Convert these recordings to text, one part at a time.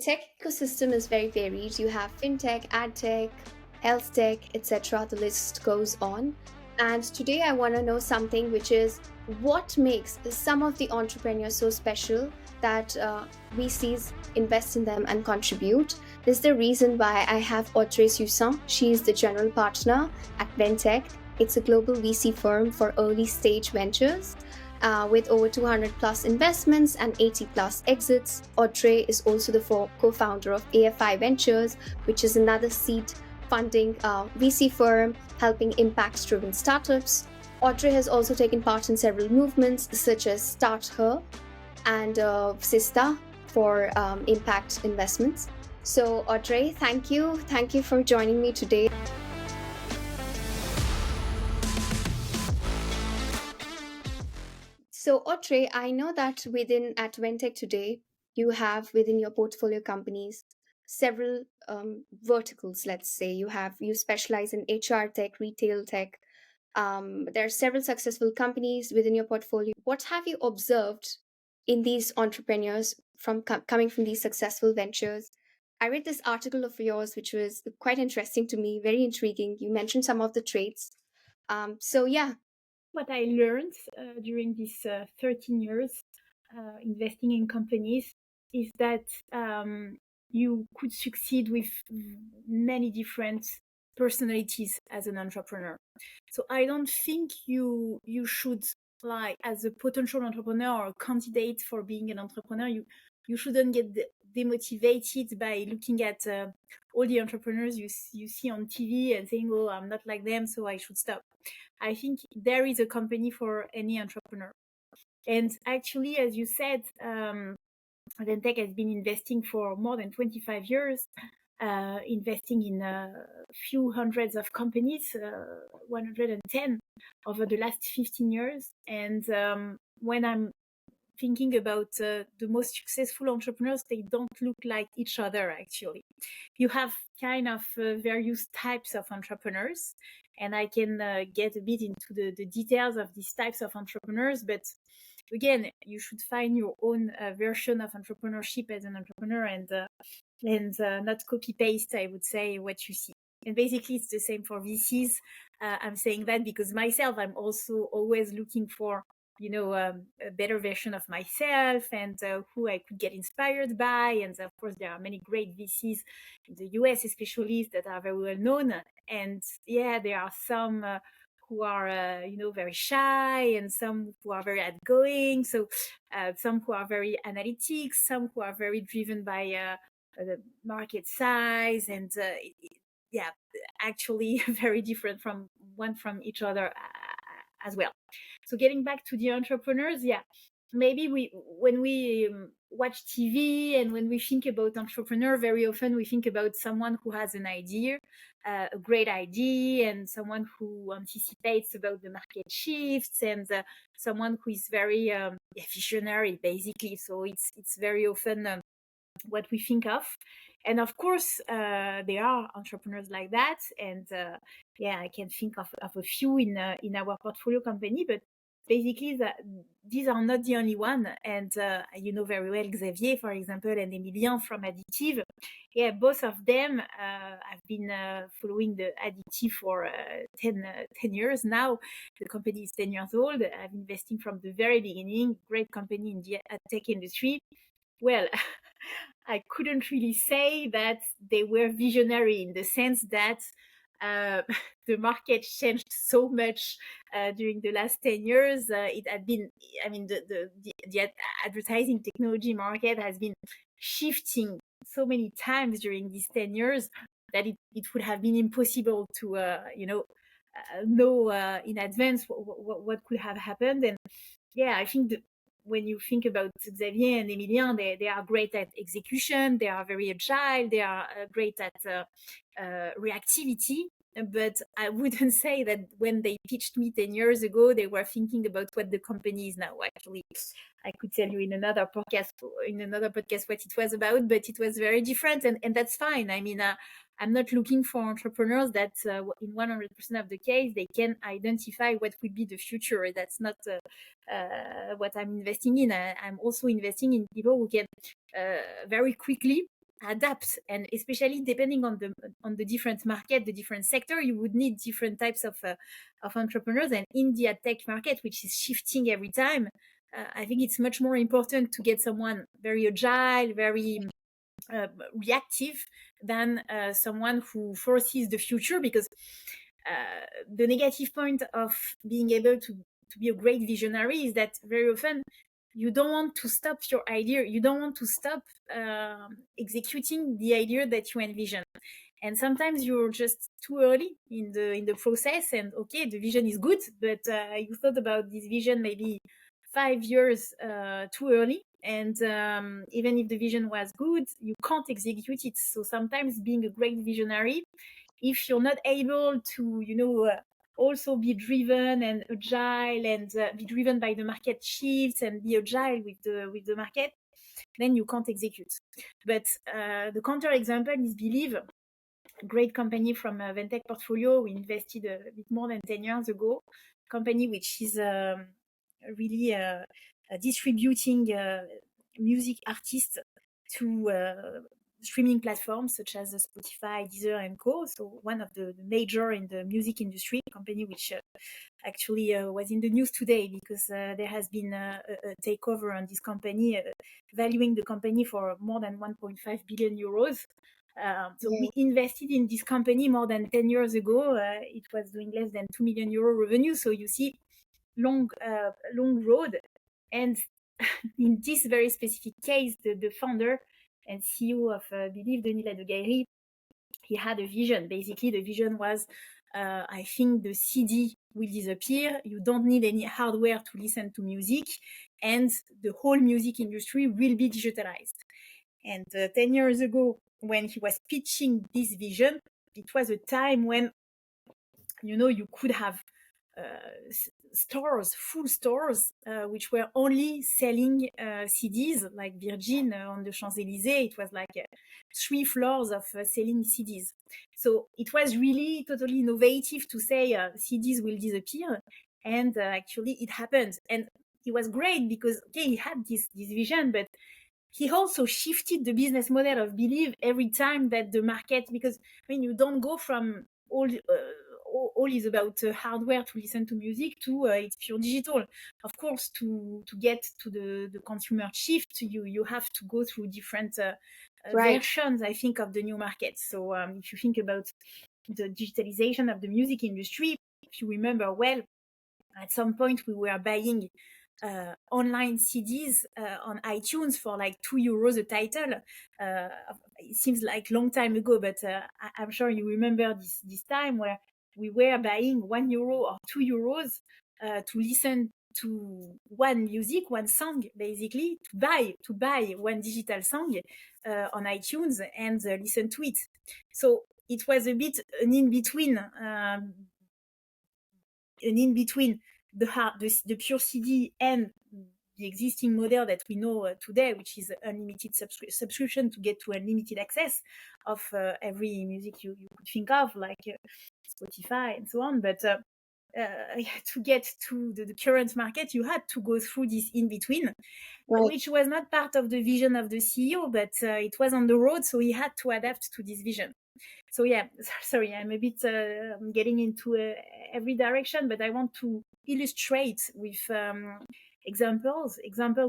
Tech ecosystem is very varied. You have fintech, ad tech, health tech, etc. The list goes on. And today I want to know something which is what makes some of the entrepreneurs so special that VCs invest in them and contribute. This is the reason why I have Audrey Sousan. She is the general partner at Ventech. It's a global VC firm for early stage ventures with over 200 plus investments and 80 plus exits. Audrey is also the co-founder of AFI Ventures, which is another seed funding VC firm helping impact-driven startups. Audrey has also taken part in several movements such as Start Her and Sista for impact investments. So Audrey, thank you. Thank you for joining me today. So, Audrey, I know that within at Ventech today, you have within your portfolio companies several verticals. Let's say you specialize in HR tech, retail tech. There are several successful companies within your portfolio. What have you observed in these entrepreneurs from coming from these successful ventures? I read this article of yours, which was quite interesting to me, very intriguing. You mentioned some of the traits. So yeah, what I learned during these 13 years investing in companies is that you could succeed with many different personalities as an entrepreneur. So I don't think you should, like, as a potential entrepreneur or candidate for being an entrepreneur, you shouldn't get demotivated by looking at all the entrepreneurs you see on TV and saying, "Oh, I'm not like them, so I should stop." I think there is a company for any entrepreneur. And actually, as you said, Ventech has been investing for more than 25 years, investing in a few hundreds of companies, 110 over the last 15 years. And when I'm thinking about the most successful entrepreneurs, they don't look like each other, actually. You have kind of various types of entrepreneurs, and I can get a bit into the details of these types of entrepreneurs, but again, you should find your own version of entrepreneurship as an entrepreneur and not copy paste, I would say, what you see. And basically, it's the same for VCs. I'm saying that because myself, I'm also always looking for a better version of myself and who I could get inspired by. And of course, there are many great VCs in the US, especially, that are very well known. And yeah, there are some who are, very shy, and some who are very outgoing. So some who are very analytic, some who are very driven by the market size, and yeah, actually very different from each other as well. So getting back to the entrepreneurs, yeah, maybe when we watch TV and when we think about entrepreneur, very often we think about someone who has an idea, a great idea, and someone who anticipates about the market shifts, and someone who is very visionary, basically. So it's very often what we think of. And of course, there are entrepreneurs like that. And yeah, I can think of a few in our portfolio company, but basically these are not the only one. And you know very well Xavier, for example, and Emilien from Additive. Yeah, both of them have been following the Additive for 10 years now. The company is 10 years old. I've investing from the very beginning. Great company in the tech industry. Well, I couldn't really say that they were visionary in the sense that the market changed so much during the last 10 years. It had been, I mean, the advertising technology market has been shifting so many times during these 10 years that it would have been impossible to, know in advance what could have happened. And yeah, I think when you think about Xavier and Emilien, they are great at execution, they are very agile, they are great at reactivity. But I wouldn't say that when they pitched me 10 years ago, they were thinking about what the company is now. Actually, I could tell you in another podcast what it was about, but it was very different, and that's fine. I mean, I'm not looking for entrepreneurs that in 100% of the case, they can identify what would be the future. That's not what I'm investing in. I'm also investing in people who can very quickly adapt, and especially depending on the different market, the different sector, you would need different types of entrepreneurs. And in the ad tech market, which is shifting every time, I think it's much more important to get someone very agile, very reactive, than someone who foresees the future. Because the negative point of being able to be a great visionary is that very often you don't want to stop your idea, you don't want to stop executing the idea that you envision. And sometimes you're just too early in the process, and okay, the vision is good, but you thought about this vision maybe 5 years too early. And even if the vision was good, you can't execute it. So sometimes being a great visionary, if you're not able to, also be driven and agile, and be driven by the market shifts and be agile with the market, then you can't execute. But the counter example is Believe, a great company from a Ventech portfolio. We invested a bit more than 10 years ago. Company which is really distributing music artists to streaming platforms such as Spotify, Deezer, and Co. So one of the major in the music industry, company which actually was in the news today because there has been a takeover on this company, valuing the company for more than 1.5 billion euros. So Yeah. we invested in this company more than 10 years ago. It was doing less than 2 million euro revenue. So you see, long road. And in this very specific case, the founder and CEO of Believe, Denis Ladegaillerie, he had a vision. Basically, the vision was, I think the CD will disappear. You don't need any hardware to listen to music, and the whole music industry will be digitalized. And 10 years ago, when he was pitching this vision, it was a time when, you could have stores, full stores, which were only selling CDs, like Virgin on the Champs-Élysées. It was like 3 floors of selling CDs. So it was really totally innovative to say CDs will disappear. And actually it happened. And it was great because, okay, he had this vision, but he also shifted the business model of Believe every time that the market, because you don't go from all is about hardware to listen to music to it's pure digital. Of course, to get to the consumer shift, you have to go through different Right. versions, I think, of the new market. So if you think about the digitalization of the music industry, if you remember well, at some point we were buying online CDs on iTunes for like €2 a title. It seems like long time ago, but I'm sure you remember this time where we were buying €1 or €2 to listen to one music, one song, basically to buy one digital song on iTunes and listen to it. So it was a bit an in between. The pure CD and the existing model that we know today, which is unlimited subscription to get to unlimited access of every music you could think of, like Spotify and so on. But to get to the current market, you had to go through this in between, Right. which was not part of the vision of the CEO, but it was on the road, so he had to adapt to this vision. So yeah, sorry, I'm a bit getting into every direction, but I want to illustrate with examples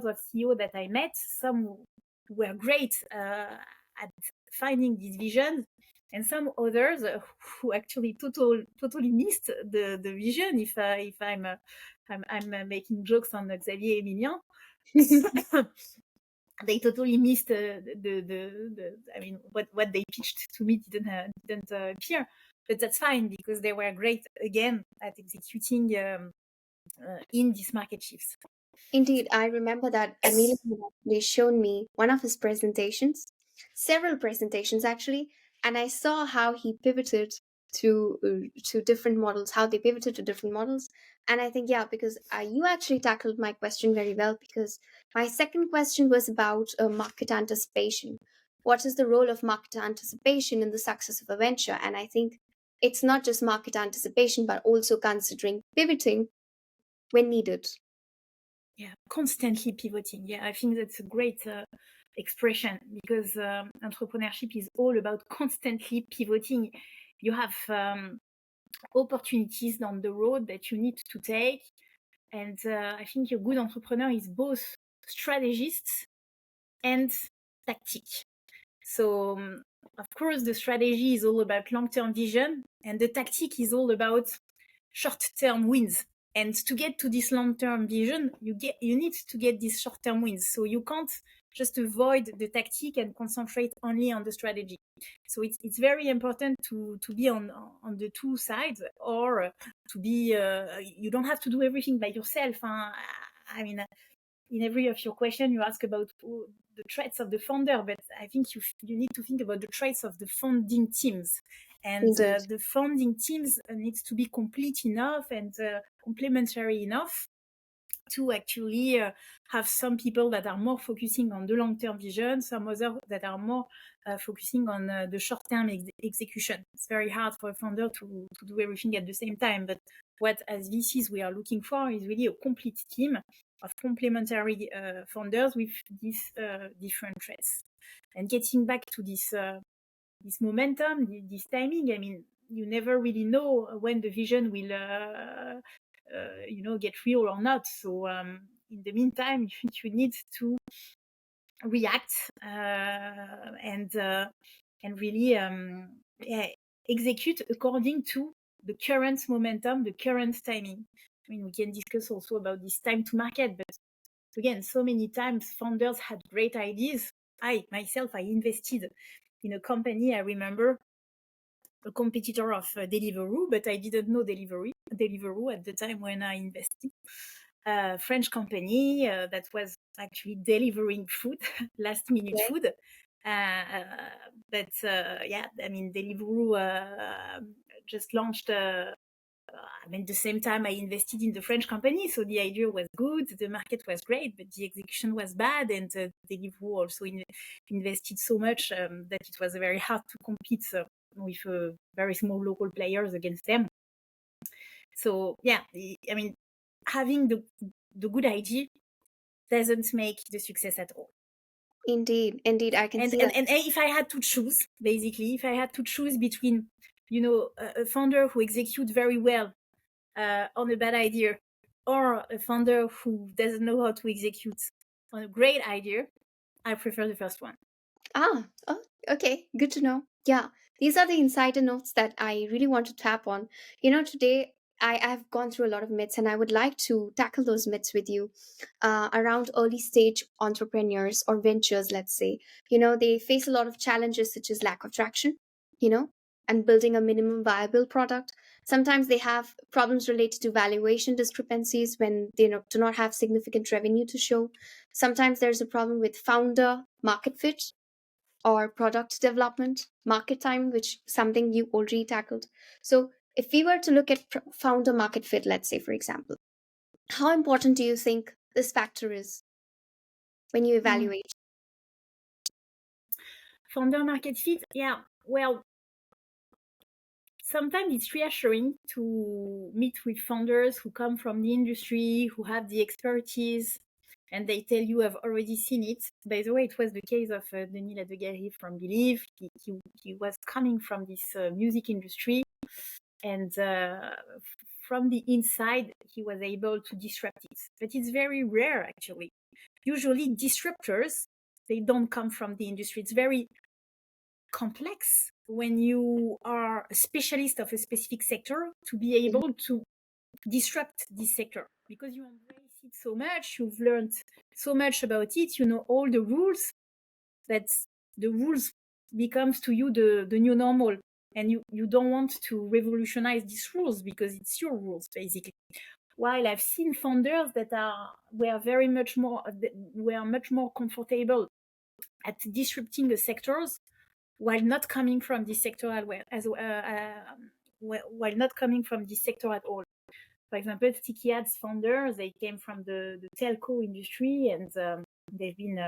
of CEO that I met. Some were great at finding this vision, and some others who actually totally missed the vision. If I'm making jokes on Xavier Emilien, they totally missed I mean, what they pitched to me didn't appear, but that's fine because they were great again at executing in these market shifts. Indeed, I remember that Emilio had actually shown me one of his presentations, several presentations actually, and I saw how he pivoted to different models, how they pivoted to different models. And I think, yeah, because you actually tackled my question very well, because my second question was about market anticipation. What is the role of market anticipation in the success of a venture? And I think it's not just market anticipation, but also considering pivoting when needed. Yeah, constantly pivoting. Yeah, I think that's a great expression, because entrepreneurship is all about constantly pivoting. You have opportunities down the road that you need to take. And I think a good entrepreneur is both strategist and tactic. So, of course, the strategy is all about long-term vision, and the tactic is all about short-term wins. And to get to this long-term vision, you need to get these short-term wins. So you can't just avoid the tactic and concentrate only on the strategy. So it's very important to be on the two sides, or to be you don't have to do everything by yourself. I mean, in every of your question, you ask about the traits of the founder, but I think you need to think about the traits of the founding teams. And Indeed. the founding teams needs to be complete enough and complementary enough to actually have some people that are more focusing on the long-term vision, some others that are more focusing on the short-term execution. It's very hard for a founder to do everything at the same time. But what, as VCs, we are looking for is really a complete team of complementary founders with these different traits. And getting back to this momentum, this timing, I mean, you never really know when the vision will get real or not. So in the meantime, you need to react and really execute according to the current momentum, the current timing. I mean, we can discuss also about this time to market, but again, so many times founders had great ideas. I invested in a company. I remember a competitor of Deliveroo, but I didn't know Deliveroo at the time when I invested. French company that was actually delivering food, last minute Okay. food. But yeah, I mean, Deliveroo just launched. I mean, the same time I invested in the French company, so the idea was good, the market was great, but the execution was bad, and Deliveroo also invested so much that it was very hard to compete with very small local players against them. So yeah, I mean, having the good idea doesn't make the success at all. Indeed, indeed, I can And see and, that. and if I had to choose, basically, if I had to choose between, a founder who executes very well on a bad idea, or a founder who doesn't know how to execute on a great idea, I prefer the first one. Ah, oh, okay, good to know. Yeah, these are the insider notes that I really want to tap on. Today I've gone through a lot of myths, and I would like to tackle those myths with you around early stage entrepreneurs or ventures, let's say. They face a lot of challenges such as lack of traction, you know, and building a minimum viable product. Sometimes they have problems related to valuation discrepancies when they do not have significant revenue to show. Sometimes there's a problem with founder market fit or product development, market time, which something you already tackled. So, if we were to look at founder market fit, let's say, for example, how important do you think this factor is when you Mm. evaluate? Founder market fit, yeah. Well, sometimes it's reassuring to meet with founders who come from the industry, who have the expertise, and they tell you I've already seen it. By the way, it was the case of Denis Ladegari from Believe. He was coming from this music industry, and from the inside, he was able to disrupt it. But it's very rare, actually. Usually, disruptors, they don't come from the industry. It's very complex when you are a specialist of a specific sector to be Mhm. able to disrupt this sector, because you embrace it so much, you've learned so much about it, you know all the rules, that the rules becomes to you the new normal, and you don't want to revolutionize these rules because it's your rules, basically. While I've seen founders that were much more comfortable at disrupting the sectors while not coming from this sector while not coming from this sector at all. For example, Sticky Ads founders, they came from the telco industry, and they've been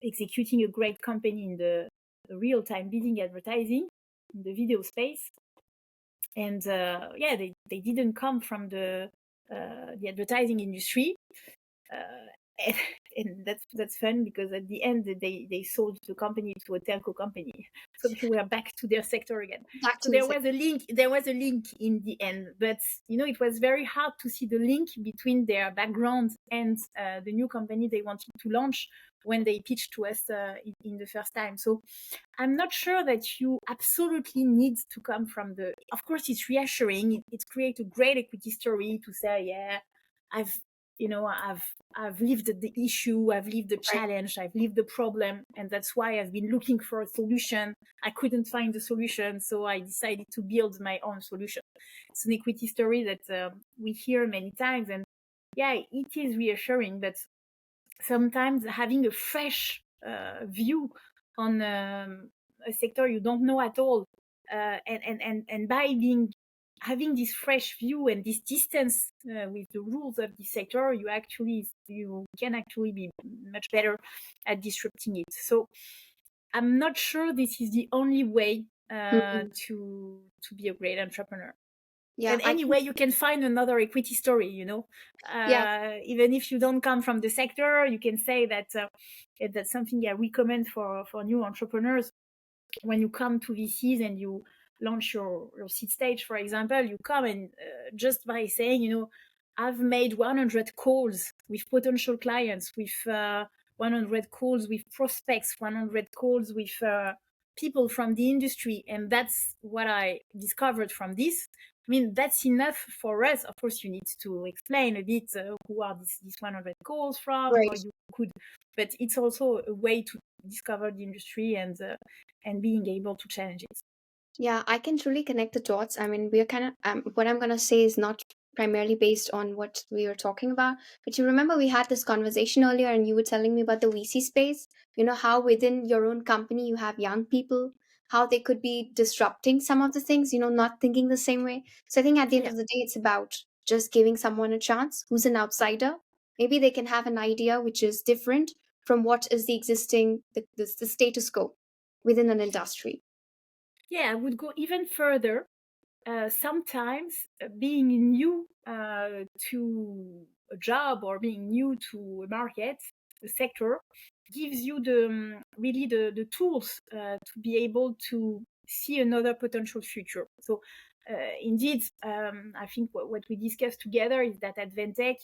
executing a great company in the real-time bidding advertising in the video space. And yeah, they didn't come from the advertising industry. and that's fun because at the end they sold the company to a telco company, so we were back to their sector again. Back So to the there same. was a link. There was a link in the end, but it was very hard to see the link between their background and the new company they wanted to launch when they pitched to us in the first time. So I'm not sure that you absolutely need to come from the. Of course, it's reassuring. It creates a great equity story to say, yeah, I've, I've lived the issue, I've lived the Right. challenge, I've lived the problem, and that's why I've been looking for a solution. I couldn't find the solution, so I decided to build my own solution. It's an equity story that we hear many times, and yeah, it is reassuring. But sometimes having a fresh view on a sector you don't know at all, and by being having this fresh view and this distance with the rules of the sector, you can actually be much better at disrupting it. So I'm not sure this is the only way Mhm. to be a great entrepreneur. Yeah, And I can. anyway, you can find another equity story, Yeah. even if you don't come from the sector, you can say that that's something I recommend for new entrepreneurs. When you come to VCs and you launch your seed stage, for example, you come and just by saying, I've made 100 calls with potential clients, with 100 calls with prospects, 100 calls with people from the industry, and that's what I discovered from this. I mean, that's enough for us. Of course, you need to explain a bit who are these 100 calls from, or Right. you could, but it's also a way to discover the industry and being able to challenge it. Yeah, I can truly connect the dots. I mean, we're kind of, what I'm going to say is not primarily based on what we were talking about. But you remember we had this conversation earlier and you were telling me about the VC space, how within your own company you have young people, how they could be disrupting some of the things, not thinking the same way. So I think at the end Yeah. of the day, it's about just giving someone a chance who's an outsider. Maybe they can have an idea which is different from what is the existing, the status quo within an industry. Yeah, I would go even further. Sometimes being new to a job or being new to a market, a sector, gives you really the tools to be able to see another potential future. So indeed, I think what we discussed together is that at Ventech,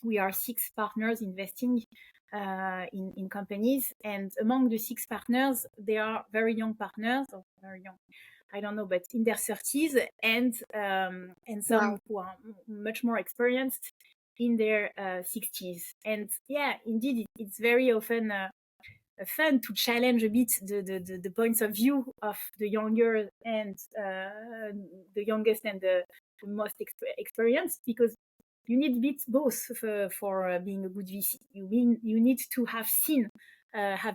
we are 6 partners investing in companies, and among the 6 partners, they are very young partners, or very young, I don't know, but in their 30s, and some Wow. who are much more experienced in their 60s. And yeah, indeed, it's very often fun to challenge a bit the points of view of the younger and the youngest and the most experienced, because you need bit both for being a good VC. You need to have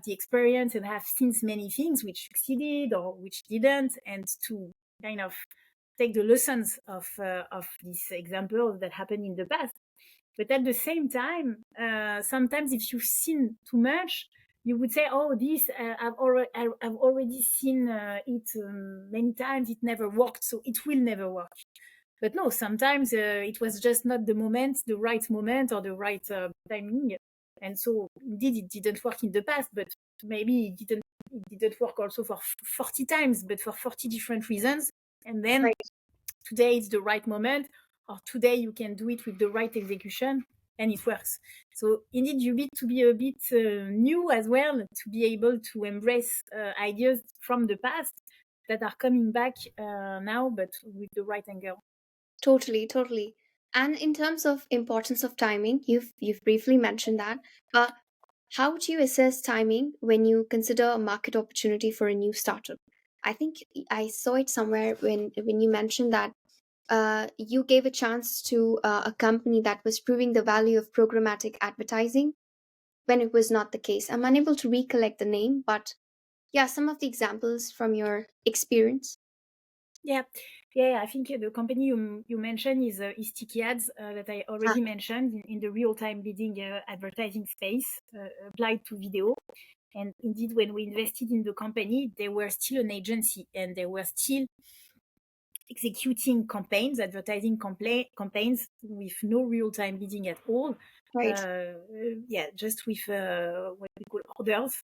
the experience and have seen many things which succeeded or which didn't, and to kind of take the lessons of these examples that happened in the past. But at the same time, sometimes if you've seen too much, you would say, "Oh, this I've already seen it many times. It never worked, so it will never work." But no, sometimes it was just not the right moment or the right timing, and so indeed it didn't work in the past. But maybe it didn't work also for 40 times, but for 40 different reasons. And then Right. today it's the right moment, or today you can do it with the right execution and it works. So indeed you need to be a bit new as well, to be able to embrace ideas from the past that are coming back now, but with the right angle. Totally, totally. And in terms of importance of timing, you've briefly mentioned that. But how do you assess timing when you consider a market opportunity for a new startup? I think I saw it somewhere when you mentioned that you gave a chance to a company that was proving the value of programmatic advertising when it was not the case. I'm unable to recollect the name, but yeah, some of the examples from your experience. Yeah, yeah. I think the company you mentioned is Sticky Ads, that I Ah, already mentioned in the real time bidding advertising space, applied to video. And indeed, when we invested in the company, they were still an agency and they were still executing campaigns, advertising campaigns with no real-time bidding at all. Right. Just with what we call orders.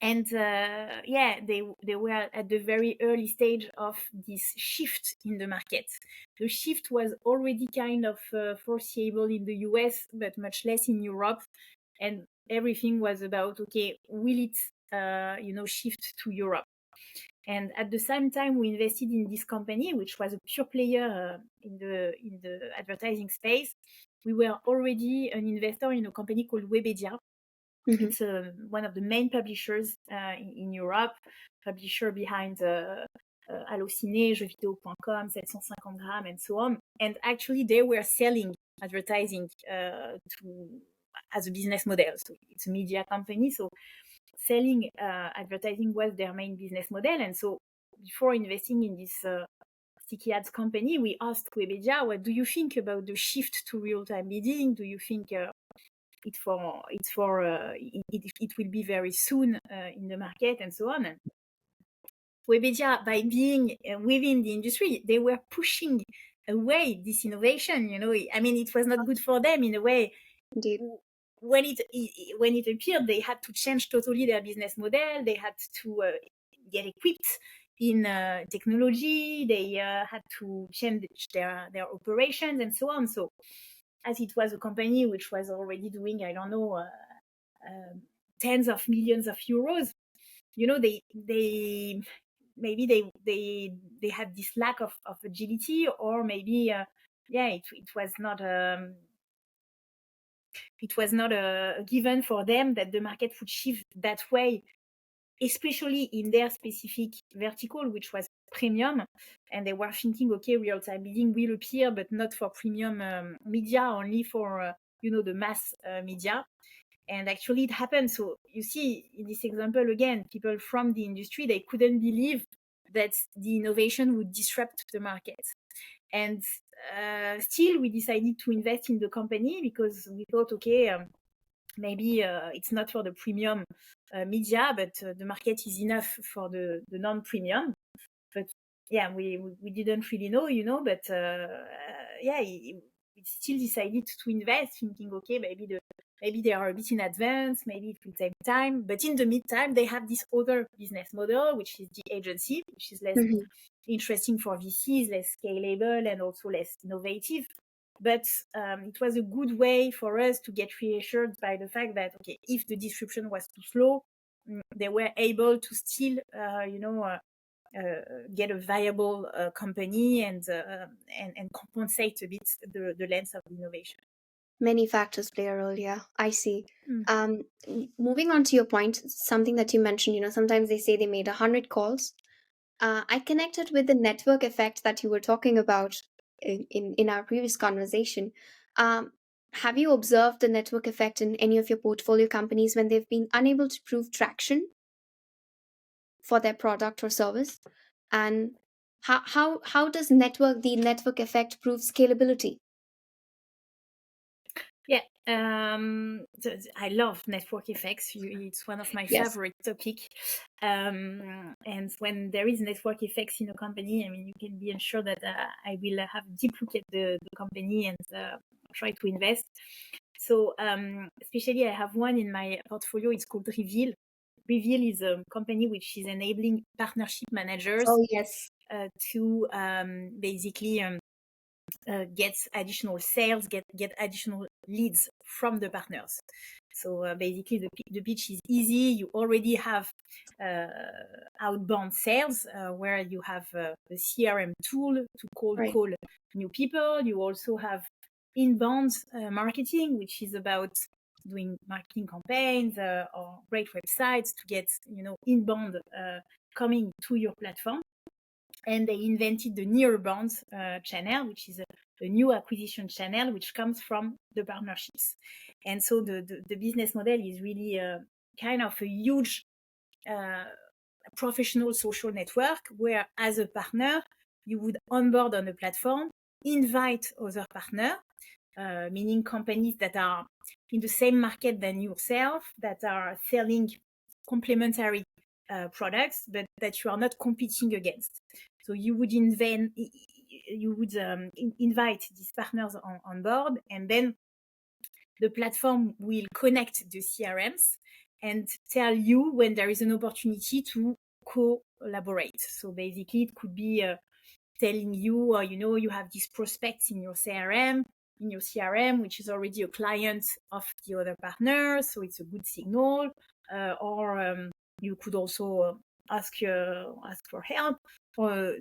And they were at the very early stage of this shift in the market. The shift was already kind of foreseeable in the US, but much less in Europe. And everything was about, okay, will it shift to Europe? And at the same time, we invested in this company, which was a pure player in the advertising space. We were already an investor in a company called Webedia. Mm-hmm. It's one of the main publishers in Europe, publisher behind Allociné, jeuxvideo.com, 750 grammes, and so on. And actually, they were selling advertising as a business model. So it's a media company. So selling advertising was their main business model. And so before investing in this sticky ads company, we asked Webedia, what do you think about the shift to real-time bidding? Do you think it will be very soon in the market, and so on? And Webedia, by being within the industry, they were pushing away this innovation. I mean, it was not good for them in a way. Indeed. When it appeared, they had to change totally their business model. They had to get equipped in technology. They had to change their operations and so on. So, as it was a company which was already doing, I don't know, tens of millions of euros, they maybe they had this lack of agility, or maybe it was not a given for them that the market would shift that way, especially in their specific vertical, which was premium. And they were thinking, okay, real-time bidding will appear, but not for premium media, only for the mass media. And actually, it happened. So you see, in this example again, people from the industry, they couldn't believe that the innovation would disrupt the market. And still, we decided to invest in the company because we thought, okay, maybe it's not for the premium media, but the market is enough for the non-premium. But yeah, we didn't really know, but we still decided to invest, thinking, okay, maybe they are a bit in advance, maybe it will take time. But in the meantime, they have this other business model, which is the agency, which is less interesting for VCs, less scalable, and also less innovative. But it was a good way for us to get reassured by the fact that, okay, if the disruption was too slow, they were able to still, get a viable company and compensate a bit the length of the innovation. Many factors play a role. Yeah, I see. Moving on to your point, something that you mentioned, sometimes they say they made 100 calls. I connected with the network effect that you were talking about in our previous conversation. Have you observed the network effect in any of your portfolio companies when they've been unable to prove traction for their product or service? And how does the network effect prove scalability? Yeah, I love network effects. It's one of my Yes. favorite topics. And when there is network effects in a company, I mean, you can be assured that I will have deep look at the company and try to invest. So especially I have one in my portfolio. It's called Reveal. Reveal is a company which is enabling partnership managers Oh, yes. to basically get additional sales, get additional leads from the partners. So basically, the pitch is easy. You already have outbound sales where you have a CRM tool to call new people. You also have inbound marketing, which is about doing marketing campaigns or great websites to get inbound coming to your platform. And they invented the nearbound channel, which is a new acquisition channel, which comes from the partnerships. And so the business model is really kind of a huge professional social network where, as a partner, you would onboard on the platform, invite other partners, meaning companies that are in the same market than yourself, that are selling complementary products, but that you are not competing against. So you would invite these partners on board, and then the platform will connect the CRMs and tell you when there is an opportunity to collaborate. So basically, it could be telling you, you have these prospects in your CRM, which is already a client of the other partner, so it's a good signal. Or you could also ask for help, or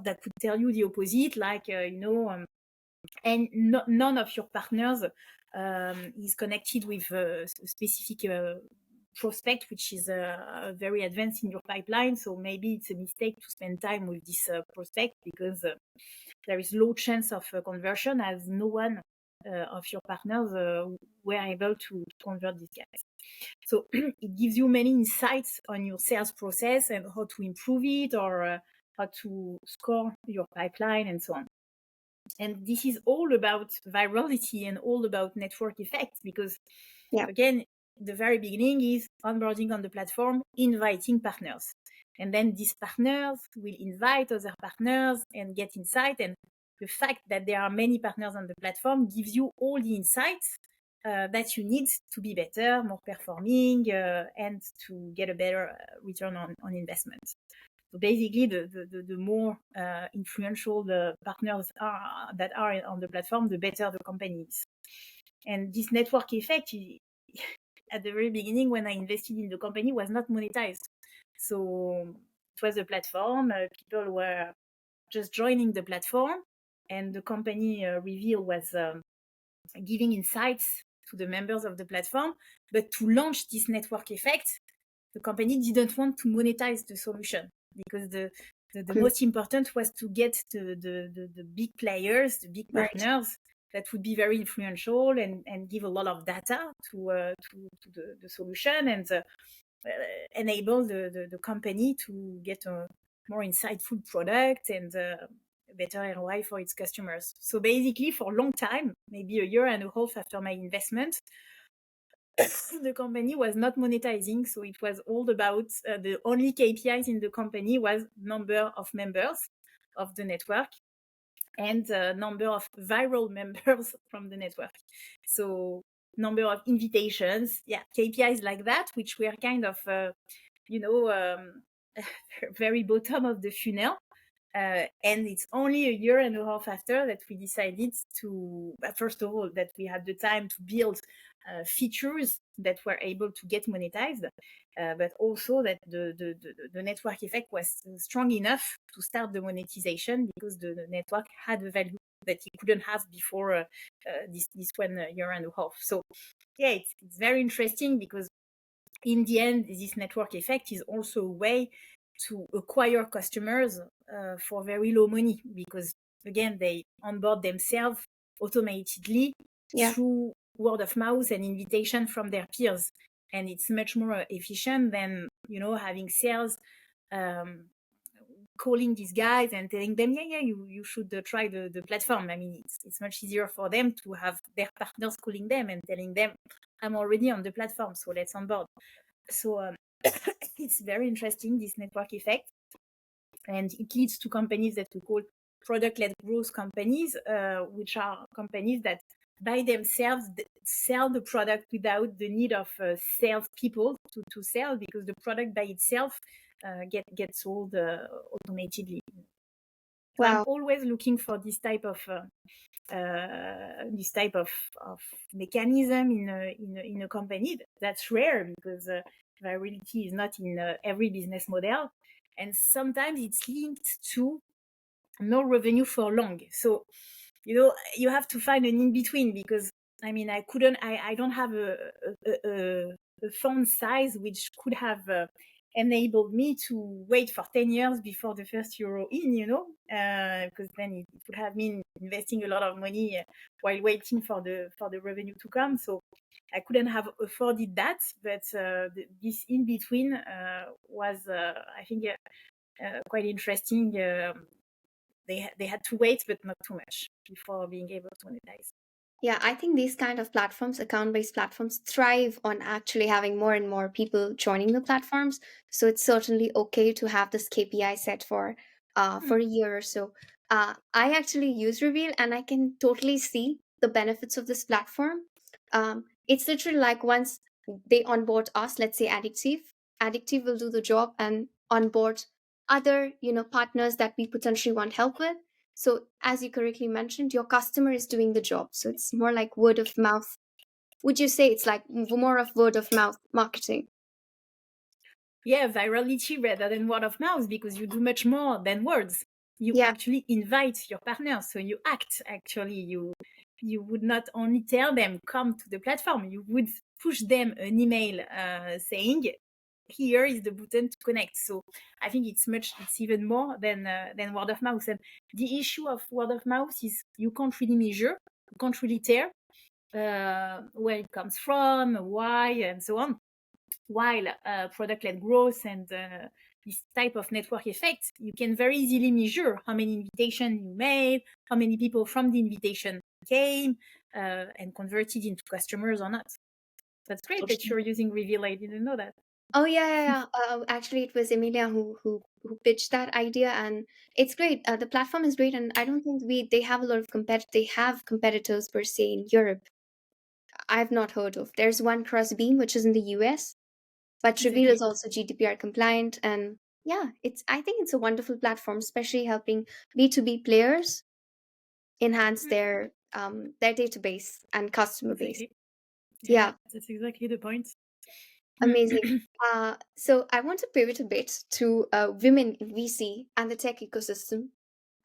that could tell you the opposite, like and none of your partners is connected with a specific prospect which is very advanced in your pipeline. So maybe it's a mistake to spend time with this prospect, because there is low chance of conversion, as no one of your partners were able to convert these guys. So it gives you many insights on your sales process and how to improve it, or how to score your pipeline and so on. And this is all about virality and all about network effects, because again, the very beginning is onboarding on the platform, inviting partners. And then these partners will invite other partners and get insight. And the fact that there are many partners on the platform gives you all the insights that you need to be better, more performing, and to get a better return on investment. So basically, the more influential the partners are that are on the platform, the better the company is. And this network effect, at the very beginning, when I invested in the company, was not monetized. So it was a platform. People were just joining the platform, and the company reveal was giving insights to the members of the platform. But to launch this network effect, the company didn't want to monetize the solution, because the most important was to get the big players, the big partners that would be very influential and give a lot of data to the solution, and enable the company to get a more insightful product and better ROI for its customers. So basically, for a long time, maybe a year and a half after my investment, the company was not monetizing. So it was all about the only KPIs in the company was number of members of the network and number of viral members from the network. So number of invitations, KPIs like that, which were kind of, very bottom of the funnel. And it's only a year and a half after that we decided to, first of all, that we had the time to build features that were able to get monetized, but also that the network effect was strong enough to start the monetization, because the network had a value that it couldn't have before this 1 year and a half. So it's very interesting, because in the end, this network effect is also a way to acquire customers for very low money, because again, they onboard themselves automatically through word of mouth and invitation from their peers. And it's much more efficient than, having sales calling these guys and telling them, you should try the platform. I mean, it's much easier for them to have their partners calling them and telling them, I'm already on the platform, so let's onboard. So it's very interesting, this network effect. And it leads to companies that we call product-led growth companies, which are companies that by themselves sell the product without the need of sales people to sell, because the product by itself gets sold automatically. So I'm always looking for this type of mechanism in a company. That's rare, because virality is not in every business model, and sometimes it's linked to no revenue for long. So you have to find an in between, because I mean, I don't have a fund size which could have enabled me to wait for 10 years before the first euro in, because then it would have mean investing a lot of money while waiting for the revenue to come. So I couldn't have afforded that, but this in between was, I think, quite interesting. They had to wait, but not too much, before being able to monetize. Yeah, I think these kind of platforms, account-based platforms, thrive on actually having more and more people joining the platforms. So it's certainly okay to have this KPI set for a year or so. I actually use Reveal, and I can totally see the benefits of this platform. It's literally like once they onboard us, let's say Addictive will do the job and onboard other, partners that we potentially want help with. So, as you correctly mentioned, your customer is doing the job. So, it's more like word of mouth. Would you say it's like more of word of mouth marketing? Yeah, virality rather than word of mouth, because you do much more than words. You Yeah, actually invite your partners, so you act. Actually, you would not only tell them come to the platform, you would push them an email saying here is the button to connect. So I think it's even more than word of mouth. And the issue of word of mouth is you can't really measure, you can't really tell where it comes from, why, and so on. While product-led growth and this type of network effect, you can very easily measure how many invitations you made, how many people from the invitation came and converted into customers or not. That's great that totally. you're using Reveal. I didn't know that. Oh yeah, yeah, yeah. Actually, it was Emilia who pitched that idea, and it's great. The platform is great, and I don't think they have a lot of they have competitors per se in Europe. I've not heard of. There's one Crossbeam, which is in the US, but Reveal is Exactly. also GDPR compliant, and yeah, I think it's a wonderful platform, especially helping B2B players enhance their database and customer base. Exactly. Yeah, Yeah, that's exactly the point. amazing. So I want to pivot a bit to women in VC and the tech ecosystem.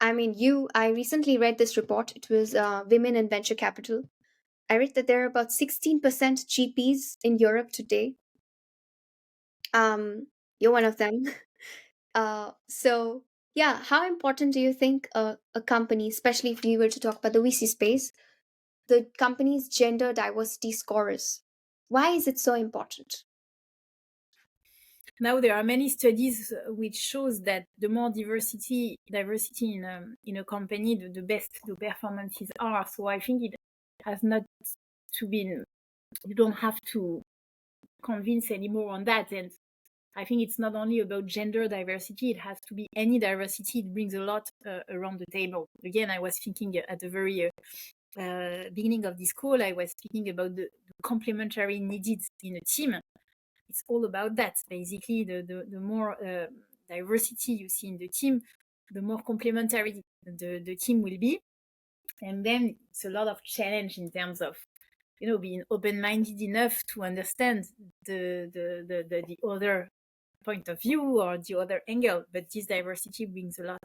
I mean, I recently read this report. It was Women in Venture Capital. I read that there are about 16% GPs in Europe today. You're one of them. So yeah, how important do you think a company, especially if we were to talk about the VC space, the company's gender diversity score is? Why is it so important? Now there are many studies which shows that the more diversity in a company, the best the performances are. So I think it has not to be. You don't have to convince anymore on that. And I think it's not only about gender diversity; it has to be any diversity. It brings a lot around the table. Again, I was thinking at the very beginning of this call, I was speaking about the complementary needed in a team. It's all about that. Basically, the more diversity you see in the team, the more complementary the team will be. And then it's a lot of challenge in terms of being open-minded enough to understand the other point of view or the other angle, but this diversity brings a lot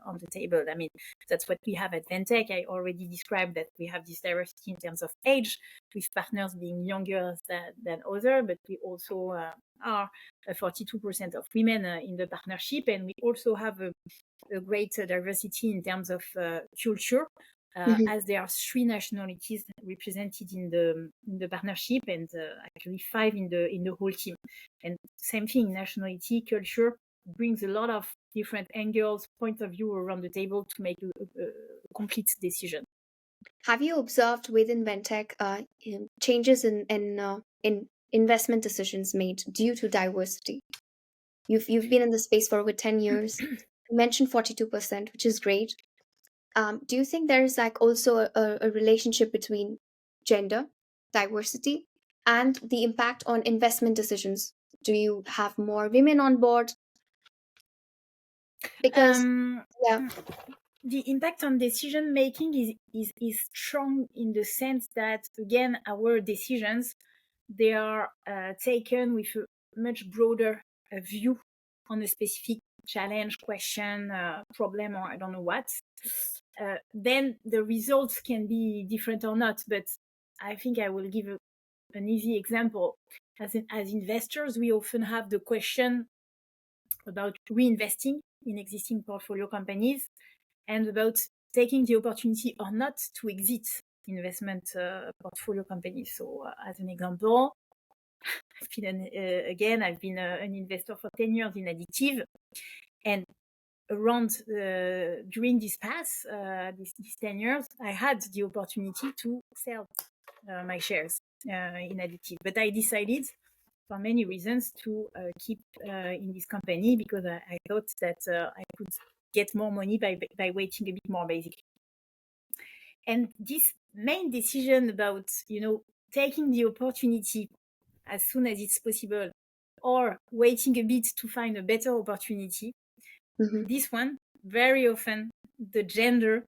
on the table. I mean, that's what we have at Ventech. I already described that we have this diversity in terms of age, with partners being younger than others, but we also are 42% of women in the partnership, and we also have a great diversity in terms of culture. Mhm. As there are three nationalities represented in the partnership, and actually five in the whole team. And same thing, nationality, culture brings a lot of different angles, point of view around the table to make a complete decision. Have you observed within Ventech changes in investment decisions made due to diversity? You've been in the space for over 10 years. You mentioned 42%, which is great. Do you think there is like also a relationship between gender diversity and the impact on investment decisions? Do you have more women on board? Because Um, yeah, the impact on decision making is strong in the sense that, again, our decisions, they are taken with a much broader view on a specific challenge, question, problem, or I don't know what. Then the results can be different or not, but I think I will give an easy example. As investors, we often have the question about reinvesting in existing portfolio companies and about taking the opportunity or not to exit investment portfolio companies. So, as an example, I've been an investor for 10 years in Additive, and around during this past these 10 years, I had the opportunity to sell my shares in Additive, but I decided for many reasons to keep in this company because I thought that I could get more money by waiting a bit more, basically. And this main decision about, taking the opportunity as soon as it's possible or waiting a bit to find a better opportunity, Mm-hmm. this one, very often, the gender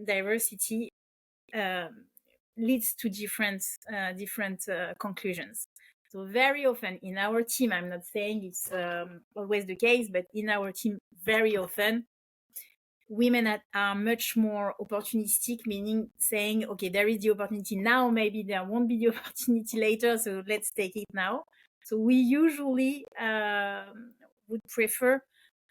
diversity leads to different conclusions. So very often in our team, I'm not saying it's always the case, but in our team, very often, women are much more opportunistic, meaning saying, okay, there is the opportunity now, maybe there won't be the opportunity later, so let's take it now. So we usually would prefer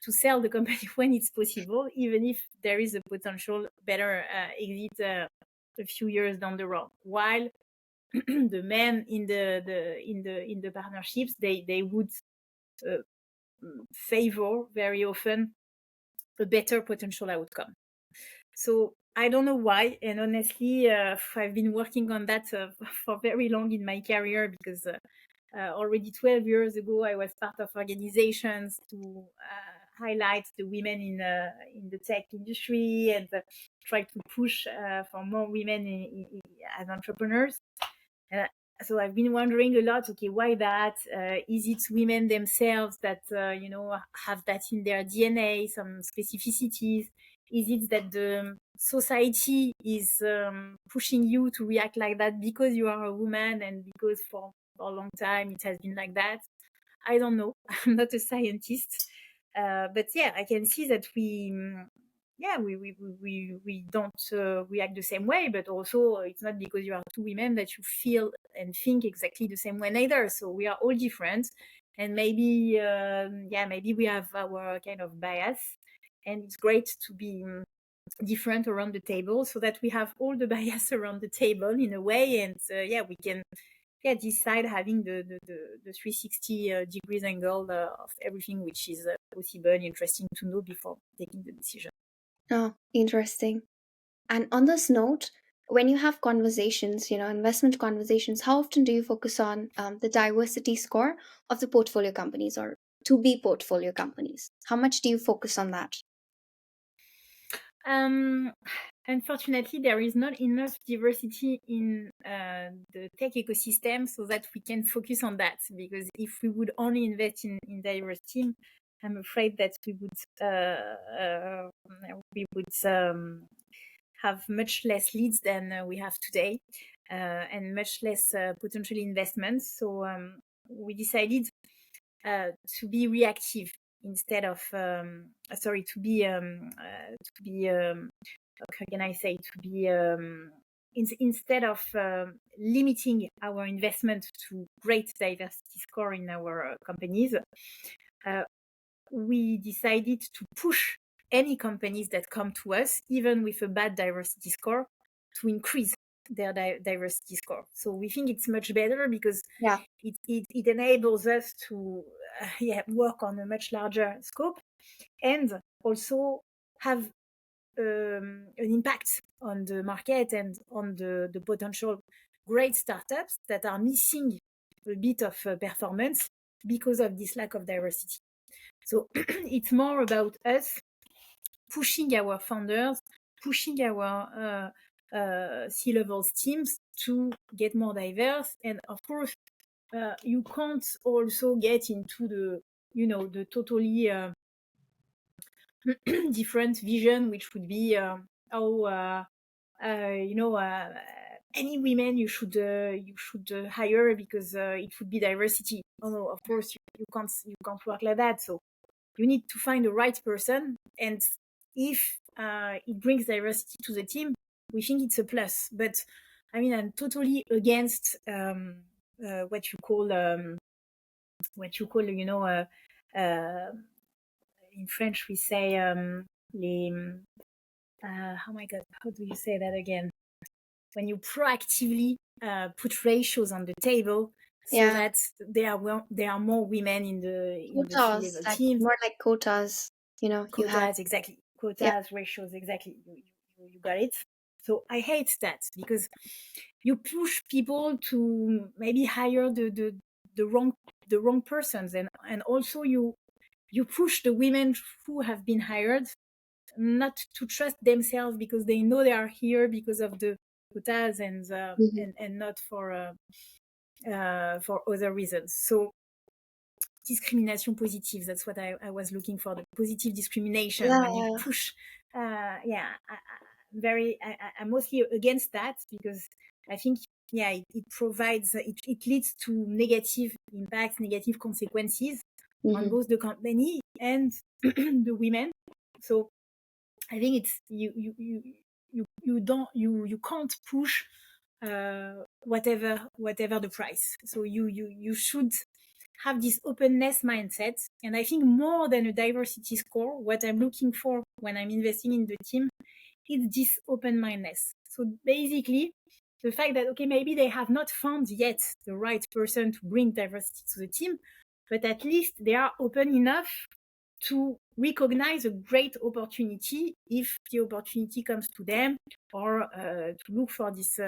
to sell the company when it's possible, even if there is a potential better exit a few years down the road. While the men in the partnerships, they would favor very often a better potential outcome. So I don't know why, and honestly, I've been working on that for very long in my career because already 12 years ago, I was part of organizations to highlight the women in the tech industry and try to push for more women as entrepreneurs. Uh, so I've been wondering a lot, okay, why that? Is it women themselves that, have that in their DNA, some specificities? Is it that the society is pushing you to react like that because you are a woman and because for a long time it has been like that? I don't know. I'm not a scientist. But yeah, I can see that we don't react the same way, but also it's not because you are two women that you feel and think exactly the same way either. So we are all different, and maybe maybe we have our kind of bias, and it's great to be different around the table so that we have all the bias around the table in a way, and we can decide having the 360 degrees angle of everything which is possible, interesting to know before taking the decision. Oh, interesting. And on this note, when you have conversations, investment conversations, how often do you focus on the diversity score of the portfolio companies or to be portfolio companies? How much do you focus on that? Um, Unfortunately, there is not enough diversity in the tech ecosystem so that we can focus on that. Because if we would only invest in diverse team, I'm afraid that we would have much less leads than we have today, and much less potential investments. So we decided to be reactive instead of how can I say, to be instead of limiting our investment to great diversity score in our companies, we decided to push any companies that come to us, even with a bad diversity score, to increase their diversity score. So we think it's much better because Yeah. it enables us to work on a much larger scope and also have an impact on the market and on the potential great startups that are missing a bit of performance because of this lack of diversity. So it's more about us pushing our founders, pushing our C-level teams to get more diverse. And of course, you can't also get into the totally different vision, which would be any women you should hire because it would be diversity. Oh no, of course you can't work like that. So you need to find the right person, and if it brings diversity to the team, we think it's a plus. But I mean, I'm totally against what you call in French we say les oh my god, how do you say that again? When you proactively put ratios on the table so Yeah. that there are more women in the Quotas, C-level like teams. more like quotas. You have, Quotas, exactly. yeah. Quotas, ratios, exactly. You got it. So I hate that because you push people to maybe hire the wrong the wrong persons, and also you push the women who have been hired not to trust themselves because they know they are here because of the quotas Mhm. and not for other reasons. So discrimination positive, that's what I was looking for, the positive discrimination Yeah, when you yeah. push. Yeah, I'm mostly against that because I think, yeah, it provides, it leads to negative impacts, negative consequences on Hmm. both the company and the women. So I think it's you can't push whatever the price. So you should have this openness mindset. And I think more than a diversity score, what I'm looking for when I'm investing in the team is this open mindedness. So basically, the fact that okay, maybe they have not found yet the right person to bring diversity to the team, but at least they are open enough to recognize a great opportunity if the opportunity comes to them, or to look for this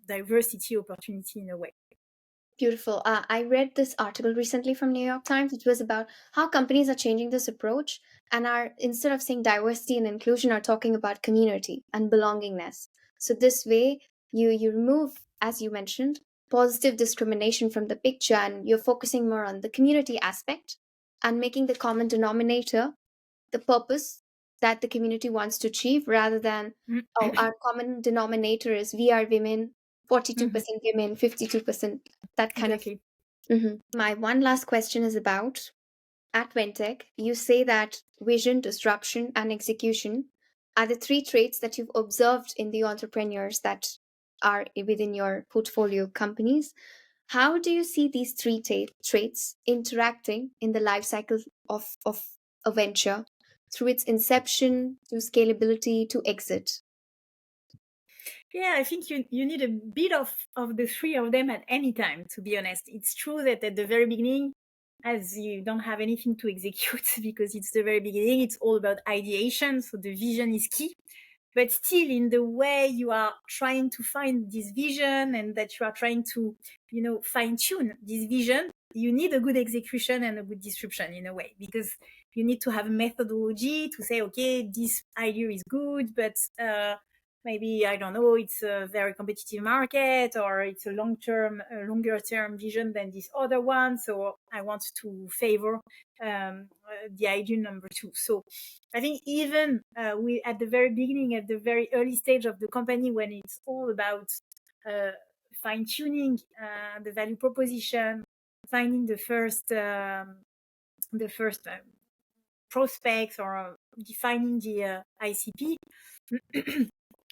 diversity opportunity in a way. Beautiful. I read this article recently from New York Times. It was about how companies are changing this approach and are, instead of saying diversity and inclusion, are talking about community and belongingness. So this way, you remove, as you mentioned, positive discrimination from the picture, and you're focusing more on the community aspect and making the common denominator the purpose that the community wants to achieve, rather than, oh, our common denominator is we are women, 42% women, 52%, that kind of. Exactly. Mhm. My one last question is about, at Ventech, you say that vision, disruption, and execution are the three traits that you've observed in the entrepreneurs that are within your portfolio companies. How do you see these three traits interacting in the life cycle of a venture, through its inception to scalability to exit? Yeah, I think you need a bit of the three of them at any time, to be honest. It's true that at the very beginning, as you don't have anything to execute because it's the very beginning, it's all about ideation. So the vision is key. But still, in the way you are trying to find this vision and that you are trying to, fine tune this vision, you need a good execution and a good description in a way, because you need to have a methodology to say, okay, this idea is good, but maybe, I don't know, it's a very competitive market, or it's a longer term vision than this other one. So I want to favor the idea number two. So I think even we at the very beginning, at the very early stage of the company, when it's all about uh, fine tuning the value proposition, finding the first prospects, or defining the ICP,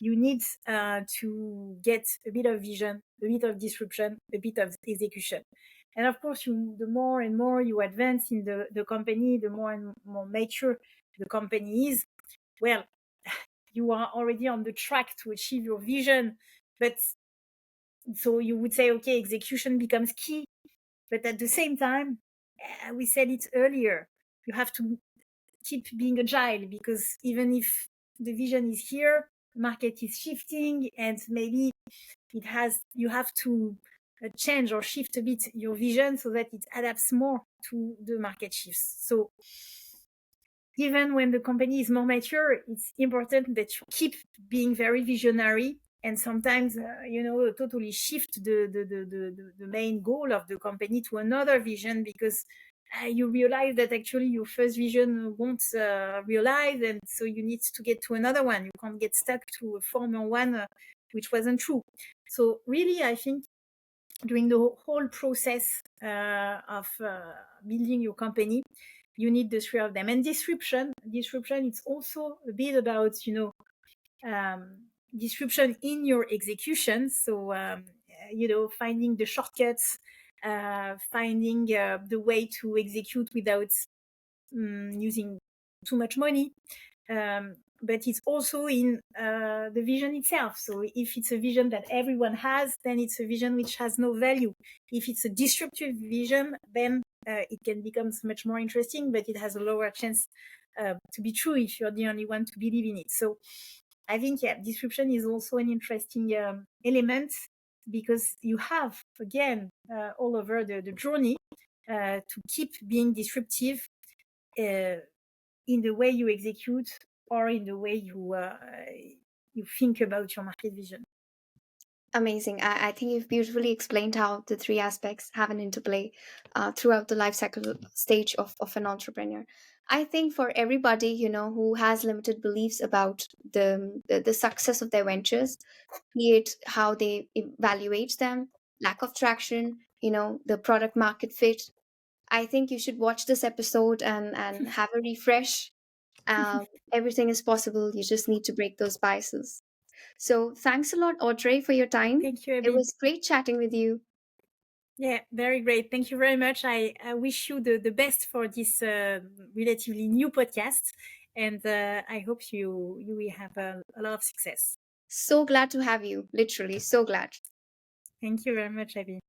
you need to get a bit of vision, a bit of description, a bit of execution. And of course, the more and more you advance in the company, the more and more mature the company is. Well, you are already on the track to achieve your vision. But so you would say, okay, execution becomes key. But at the same time, we said it earlier, you have to keep being agile, because even if the vision is here, market is shifting, and maybe you have to change or shift a bit your vision so that it adapts more to the market shifts. So even when the company is more mature, it's important that you keep being very visionary, and sometimes totally shift the main goal of the company to another vision, because you realize that actually your first vision won't realize, and so you need to get to another one. You can't get stuck to a former one, which wasn't true. So really, I think during the whole process of building your company, you need the three of them. And disruption, it's also a bit about disruption in your execution. So finding the shortcuts, finding the way to execute without using too much money. But it's also in the vision itself. So if it's a vision that everyone has, then it's a vision which has no value. If it's a disruptive vision, then it can become much more interesting, but it has a lower chance to be true if you're the only one to believe in it. So I think, yeah, disruption is also an interesting element, because you have, again, all over the journey to keep being disruptive in the way you execute or in the way you think about your market vision. Amazing. I think you've beautifully explained how the three aspects have an interplay throughout the life cycle stage of an entrepreneur. I think for everybody, who has limited beliefs about the success of their ventures, be it how they evaluate them, lack of traction, the product market fit, I think you should watch this episode and have a refresh. Everything is possible. You just need to break those biases. So thanks a lot, Audrey, for your time. Thank you, It Abby. was great chatting with you. Yeah, very great. Thank you very much. I wish you the best for this relatively new podcast. And I hope you will have a lot of success. So glad to have you. Literally, so glad. Thank you very much, Abby.